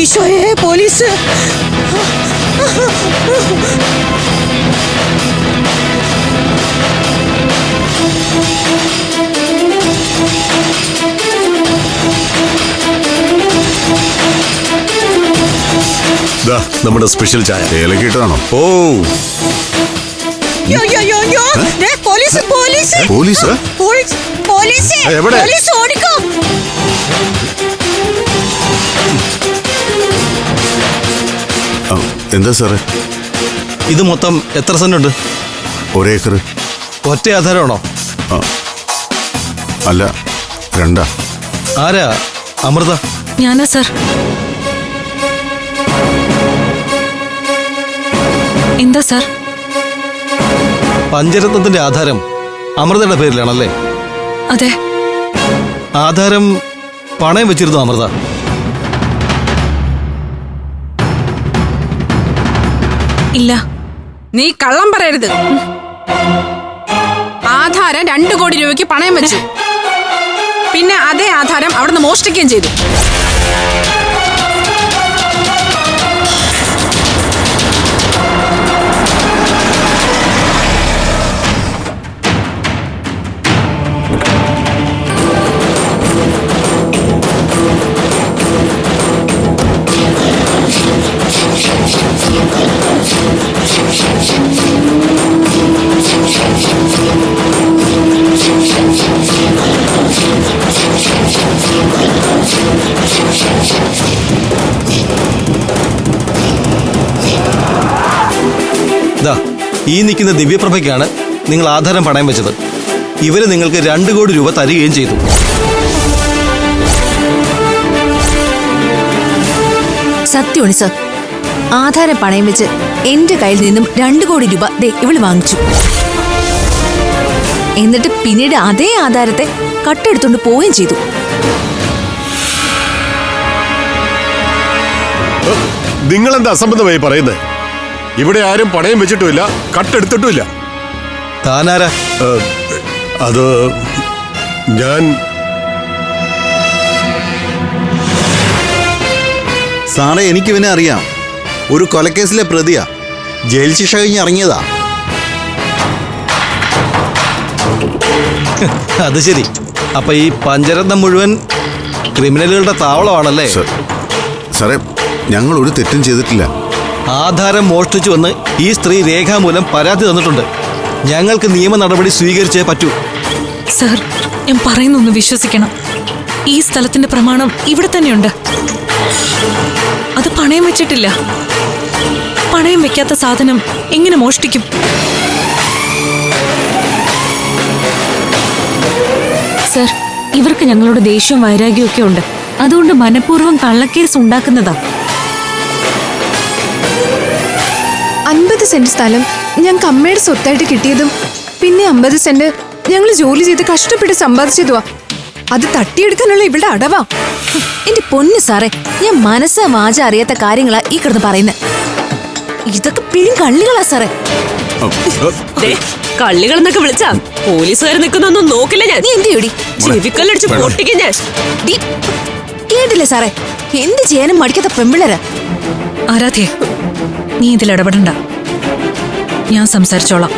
ഈശോയെ പോലീസ്. നമ്മുടെ സ്പെഷ്യൽ ചായ ഏലക്കിട്ടാണോ? ഓ പോലീസ് പോലീസ് പോലീസ് പോലീസ് എവിടെ? പോലീസ് ഓടിക്കോ. എന്താ സാറേ? ഇത് മൊത്തം എത്ര സെന്റ് ഉണ്ട്? ഒരേക്കർ. ഒറ്റ ആധാരമാണോ? അല്ല, രണ്ടാ. ആരാ? അമൃത? ഞാനാ സർ. എന്താ സർ? പഞ്ചരത്നത്തിന്റെ ആധാരം അമൃതയുടെ പേരിലാണല്ലേ? അതെ. ആധാരം പണയം വെച്ചിരുന്നു അമൃത? ഇല്ല. നീ കള്ളം പറയരുത്. ആധാരം 2 കോടി രൂപയ്ക്ക് പണയം വെച്ചു. പിന്നെ അതേ ആധാരം അവിടുന്ന് മോഷ്ടിക്കുകയും ചെയ്തു. ഈ നിൽക്കുന്ന ദിവ്യപ്രഭയ്ക്കാണ് നിങ്ങൾ ആധാരം പണയം വെച്ചത്. ഇവര് നിങ്ങൾക്ക് 2 കോടി രൂപ തരികയും ചെയ്തു. സത്യമാണ് സർ. ആധാരം പണയം വെച്ച് എന്റെ കയ്യിൽ നിന്നും 2 കോടി രൂപ ഇവള് വാങ്ങിച്ചു. എന്നിട്ട് പിന്നീട് അതേ ആധാരത്തെ കട്ടെടുത്തോണ്ട് പോവുകയും ചെയ്തു. നിങ്ങളെന്താ അസംബന്ധമായി പറയുന്നത്? ഇവിടെ ആരും പണയം വെച്ചിട്ടുമില്ല, കട്ടെടുത്തിട്ടുമില്ല. താനാരാ? അത് ഞാൻ. സാറേ, എനിക്കിവനെ അറിയാം. ഒരു കൊലക്കേസിലെ പ്രതിയാ. ജയിൽ ശിക്ഷ കഴിഞ്ഞ് ഇറങ്ങിയതാ. അത് ശരി. അപ്പൊ ഈ പഞ്ചരത്നം മുഴുവൻ ക്രിമിനലുകളുടെ താവളമാണല്ലേ? സാറേ, ഞങ്ങൾ ഒരു തെറ്റും ചെയ്തിട്ടില്ല. ആധാരം മോഷ്ടിച്ചു വന്ന് ഈ സ്ത്രീ രേഖാമൂലം പരാതി തന്നിട്ടുണ്ട്. ഞങ്ങൾക്ക് നിയമ നടപടി സ്വീകരിച്ചേ പറ്റൂ. സർ, ഞാൻ പറയുന്നൊന്ന് വിശ്വസിക്കണം. ഈ സ്ഥലത്തിന്റെ പ്രമാണം ഇവിടെ തന്നെയുണ്ട്. അത് പണയം വെച്ചിട്ടില്ല. പണയം വെക്കാത്ത സാധനം എങ്ങനെ മോഷ്ടിക്കും? സർ, ഇവർക്ക് ഞങ്ങളോട് ദേഷ്യവും വൈരാഗ്യവും ഒക്കെ ഉണ്ട്. അതുകൊണ്ട് മനഃപൂർവ്വം കള്ളക്കേസ് ഉണ്ടാക്കുന്നതാ. 50 സെന്റ് സ്ഥലം ഞങ്ങൾക്ക് അമ്മയുടെ സ്വത്തായിട്ട് കിട്ടിയതും പിന്നെ 50 സെന്റ് ഞങ്ങൾ ജോലി ചെയ്ത് കഷ്ടപ്പെട്ട് സമ്പാദിച്ചതുവാ. അത് തട്ടിയെടുക്കാനുള്ള ഇവിടെ അടവാ. എന്റെ പൊന്നു സാറേ, ഞാൻ മനസ്സാ വാച അറിയാത്ത കാര്യങ്ങളാ ഈ കിടന്ന് പറയുന്നത്. ഇതൊക്കെ പിഴും കള്ളികളാ സാറേ. കള്ളികൾ എന്നൊക്കെ വിളിച്ചാ പോലീസുകാർ നിൽക്കുന്നൊന്നും നോക്കില്ല ഞാൻ. നീ എന്ത് ചെയ്യൂടി? ചെവിക്കല്ലടിച്ച് പൊട്ടിക്കും ഞാൻ. കേട്ടില്ലേ സാറേ? എന്ത് ചെയ്യാനും മടിക്കാത്ത പെമ്പിള്ളേരാ. ആരാധ്യേ, നീ ഇതിൽ ഇടപെടണ്ട. ഞാൻ സംസാരിച്ചോളാം.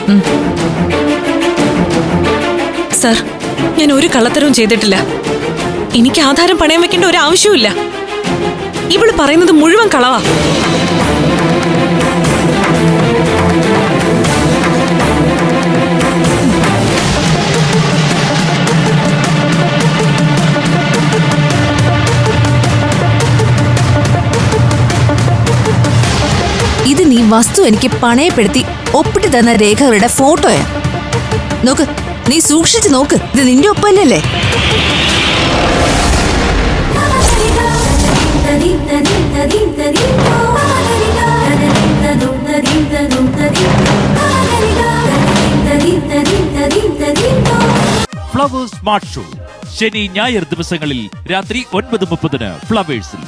സർ, ഞാൻ ഒരു കള്ളത്തരവും ചെയ്തിട്ടില്ല. എനിക്ക് ആധാരം പണയം വെക്കേണ്ട ഒരു ആവശ്യവുമില്ല. ഇവള് പറയുന്നത് മുഴുവൻ കളവാ. ഇത് നീ വസ്തു എനിക്ക് പണയപ്പെടുത്തി ഒപ്പിട്ട് തന്ന രേഖകളുടെ ഫോട്ടോയാ. നോക്ക്, നീ സൂക്ഷിച്ചു നോക്ക്. ഇത് നിന്റെ ഒപ്പല്ലേ? ഫ്ലവേഴ്സ് സ്മാർട്ട് ഷോ ശനി ഞായർ ദിവസങ്ങളിൽ രാത്രി 9:30 ഫ്ലവേഴ്സിൽ.